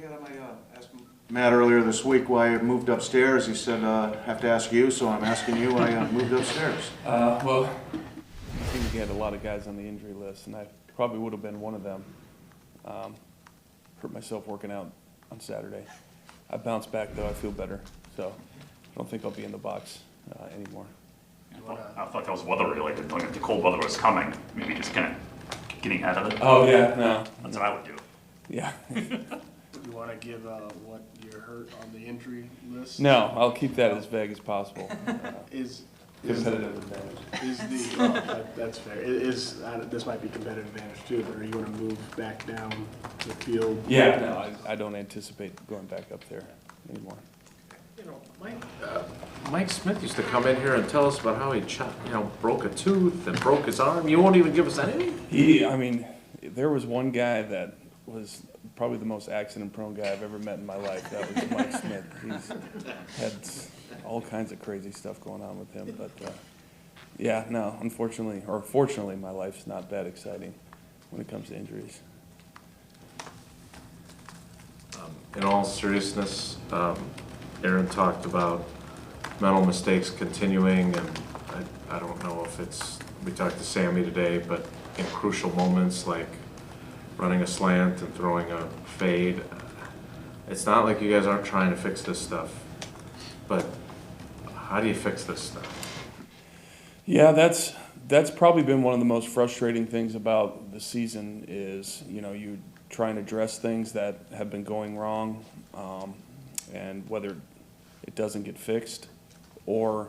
Yeah, I asked Matt earlier this week why I moved upstairs. He said, have to ask you, so I'm asking you why I moved upstairs. Well, I think he had a lot of guys on the injury list, and I probably would have been one of them. Hurt myself working out on Saturday. I bounced back, though. I feel better, so I don't think I'll be in the box anymore. I thought that was weather related. Like if the cold weather was coming, maybe just kind of getting ahead of it. Oh, yeah, no. That's what I would do. Yeah. You want to give what you're hurt on the injury list? No, I'll keep that as vague as possible. Is Competitive advantage. that's fair. This might be competitive advantage too, but are you going to move back down the field? Yeah, no, I don't anticipate going back up there anymore. You know, Mike Smith used to come in here and tell us about how he broke a tooth and broke his arm. You won't even give us anything? There was one guy that was probably the most accident-prone guy I've ever met in my life. That was Mike Smith. He's had all kinds of crazy stuff going on with him. But, yeah, no, unfortunately, or fortunately, my life's not that exciting when it comes to injuries. In all seriousness, Aaron talked about mental mistakes continuing, and I don't know if we talked to Sammy today, but in crucial moments like running a slant and throwing a fade, it's not like you guys aren't trying to fix this stuff, but how do you fix this stuff? Yeah, that's probably been one of the most frustrating things about the season is, you try and address things that have been going wrong, and whether it doesn't get fixed or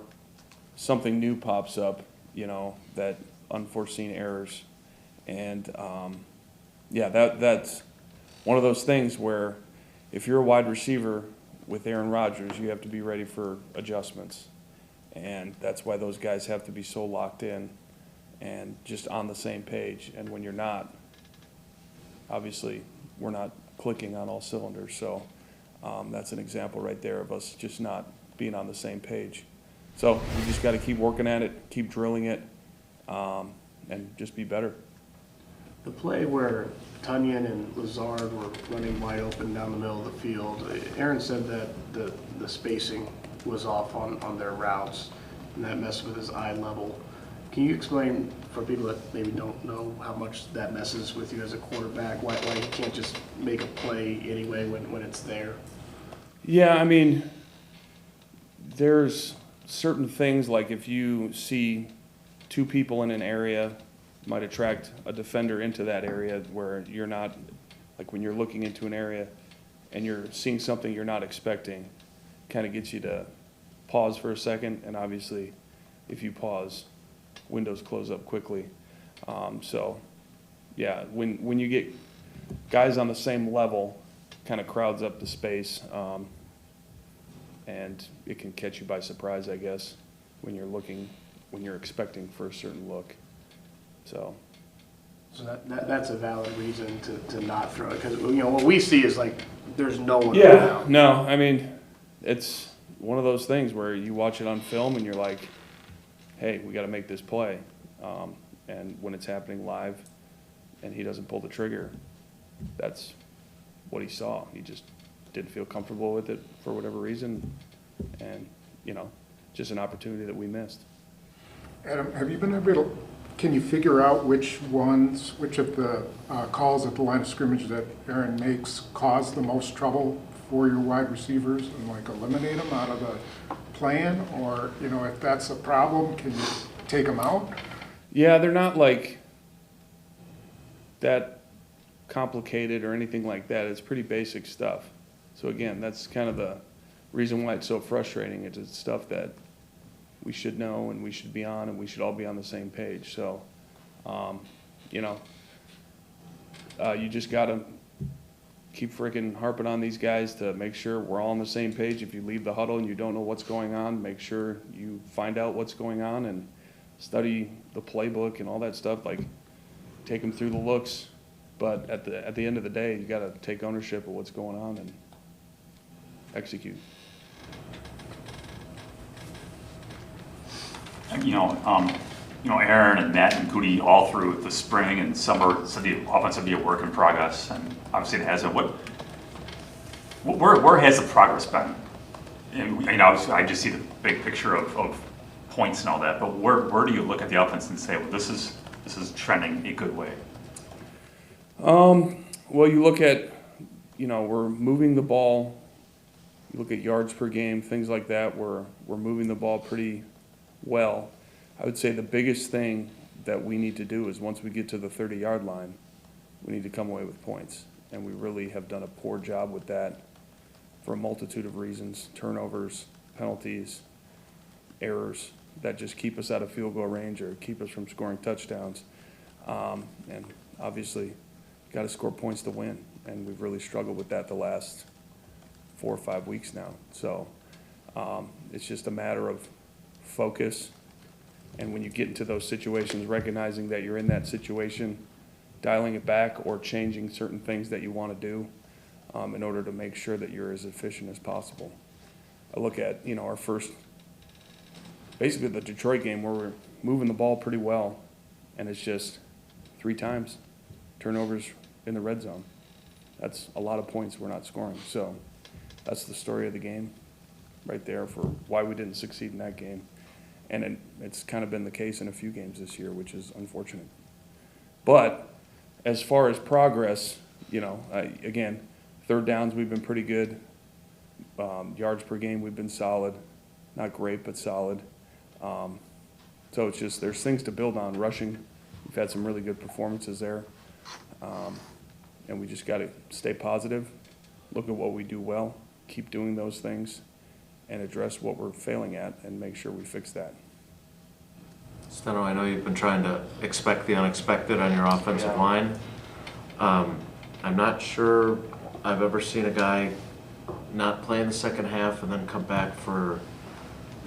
something new pops up, that unforeseen errors. And yeah, that's one of those things where if you're a wide receiver with Aaron Rodgers, you have to be ready for adjustments. And that's why those guys have to be so locked in and just on the same page. And when you're not, obviously, we're not clicking on all cylinders. So that's an example right there of us just not being on the same page. So we just got to keep working at it, keep drilling it, and just be better. The play where Tunyon and Lazard were running wide open down the middle of the field, Aaron said that the spacing was off on their routes, and that messed with his eye level. Can you explain, for people that maybe don't know, how much that messes with you as a quarterback, why you can't just make a play anyway when it's there? Yeah, there's certain things, like if you see two people in an area, might attract a defender into that area where you're not, like when you're looking into an area and you're seeing something you're not expecting, kind of gets you to pause for a second. And obviously, if you pause, windows close up quickly. So, yeah, when you get guys on the same level, kind of crowds up the space, and it can catch you by surprise, I guess, when you're expecting for a certain look. So that's a valid reason to not throw it, because what we see is like there's no one yeah around. No, it's one of those things where you watch it on film and you're like, hey, we got to make this play, and when it's happening live and he doesn't pull the trigger, that's what he saw. He just didn't feel comfortable with it for whatever reason, and just an opportunity that we missed. Adam, have you been able to, can you figure out which of the calls at the line of scrimmage that Aaron makes cause the most trouble for your wide receivers and eliminate them out of the plan? Or, if that's a problem, can you take them out? Yeah, they're not that complicated or anything like that. It's pretty basic stuff. So again, that's kind of the reason why it's so frustrating. It's stuff that we should know and we should be on, and we should all be on the same page. So, you just got to keep freaking harping on these guys to make sure we're all on the same page. If you leave the huddle and you don't know what's going on, make sure you find out what's going on and study the playbook and all that stuff. Take them through the looks, but at the end of the day, you got to take ownership of what's going on and execute. Aaron and Matt and Goody all through the spring and summer said the offense would be a work in progress, and obviously it hasn't. Where has the progress been? And I just see the big picture of points and all that, but where do you look at the offense and say, well, this is trending a good way? Well, you look at, we're moving the ball. You look at yards per game, things like that. We're moving the ball pretty well. I would say the biggest thing that we need to do is once we get to the 30-yard line, we need to come away with points. And we really have done a poor job with that for a multitude of reasons: turnovers, penalties, errors that just keep us out of field goal range or keep us from scoring touchdowns. And obviously, got to score points to win. And we've really struggled with that the last 4 or 5 weeks now. So it's just a matter of focus. And when you get into those situations, recognizing that you're in that situation, dialing it back or changing certain things that you want to do in order to make sure that you're as efficient as possible. I look at, our first, basically the Detroit game where we're moving the ball pretty well, and it's just 3 times turnovers in the red zone. That's a lot of points we're not scoring. So that's the story of the game right there for why we didn't succeed in that game. And it's kind of been the case in a few games this year, which is unfortunate. But as far as progress, again, third downs we've been pretty good. Yards per game we've been solid. Not great, but solid. So it's just there's things to build on. Rushing, we've had some really good performances there. And we just got to stay positive, look at what we do well, keep doing those things, and address what we're failing at and make sure we fix that. Steno, I know you've been trying to expect the unexpected on your offensive line. I'm not sure I've ever seen a guy not play in the second half and then come back for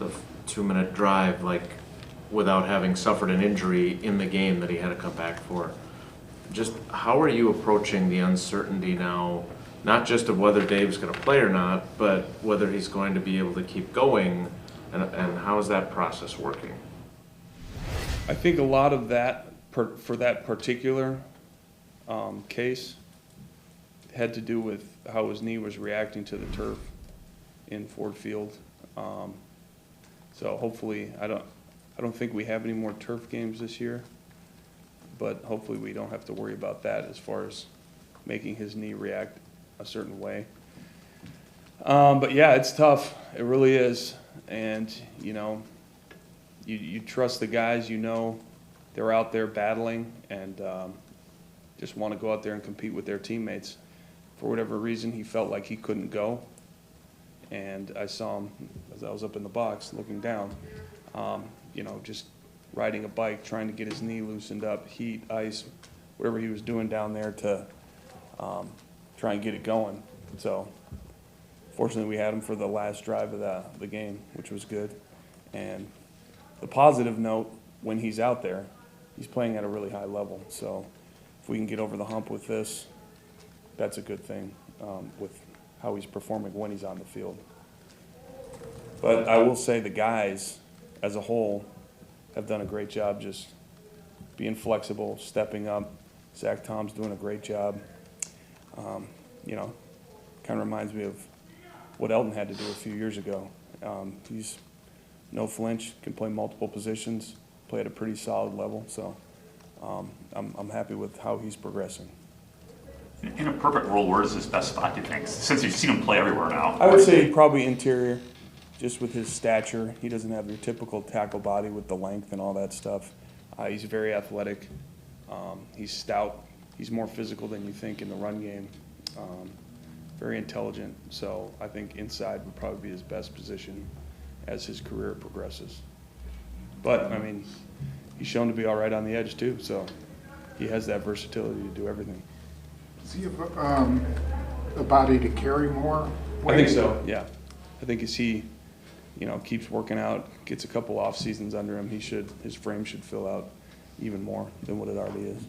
the 2-minute drive without having suffered an injury in the game that he had to come back for. Just how are you approaching the uncertainty now, not just of whether Dave's going to play or not, but whether he's going to be able to keep going, and how is that process working? I think a lot of that, for that particular case, had to do with how his knee was reacting to the turf in Ford Field. So hopefully, I don't think we have any more turf games this year, but hopefully we don't have to worry about that as far as making his knee react a certain way. But yeah, it's tough. It really is. And, you trust the guys, they're out there battling and just want to go out there and compete with their teammates. For whatever reason, he felt like he couldn't go. And I saw him as I was up in the box looking down, just riding a bike, trying to get his knee loosened up, heat, ice, whatever he was doing down there to try and get it going. So fortunately, we had him for the last drive of the game, which was good. And the positive note, when he's out there, he's playing at a really high level. So if we can get over the hump with this, that's a good thing with how he's performing when he's on the field. But I will say the guys as a whole have done a great job just being flexible, stepping up. Zach Tom's doing a great job. Kind of reminds me of what Elton had to do a few years ago. He's no flinch, can play multiple positions, play at a pretty solid level. So I'm happy with how he's progressing. In a perfect world, where does his best spot, do you think? Since you've seen him play everywhere now. I would say probably interior, just with his stature. He doesn't have your typical tackle body with the length and all that stuff. He's very athletic. He's stout. He's more physical than you think in the run game. Very intelligent. So I think inside would probably be his best position as his career progresses. But, he's shown to be all right on the edge too. So he has that versatility to do everything. Does he have a body to carry more weight? I think so, yeah. I think as he, keeps working out, gets a couple off seasons under him, his frame should fill out even more than what it already is.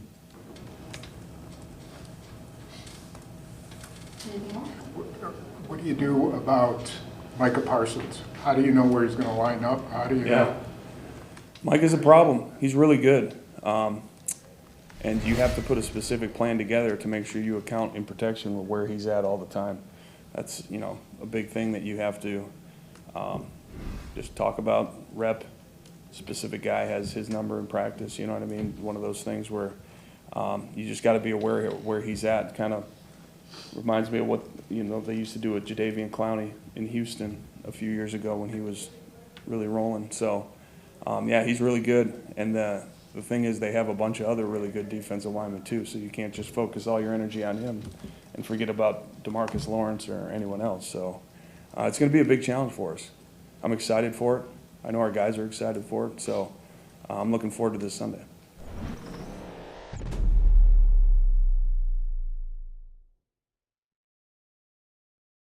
What do you do about Micah Parsons? How do you know where he's going to line up? How do you? Yeah, Mike is a problem. He's really good. And you have to put a specific plan together to make sure you account in protection with where he's at all the time. that's, you know, a big thing that you have to just talk about. Rep, specific guy has his number in practice, you know what I mean? One of those things where you just got to be aware of where he's at. Kind of reminds me of what, you know, they used to do with Jadeveon Clowney in Houston a few years ago when he was really rolling. So, yeah, he's really good. And the thing is, they have a bunch of other really good defensive linemen too, so you can't just focus all your energy on him and forget about DeMarcus Lawrence or anyone else. So it's going to be a big challenge for us. I'm excited for it. I know our guys are excited for it, so I'm looking forward to this Sunday.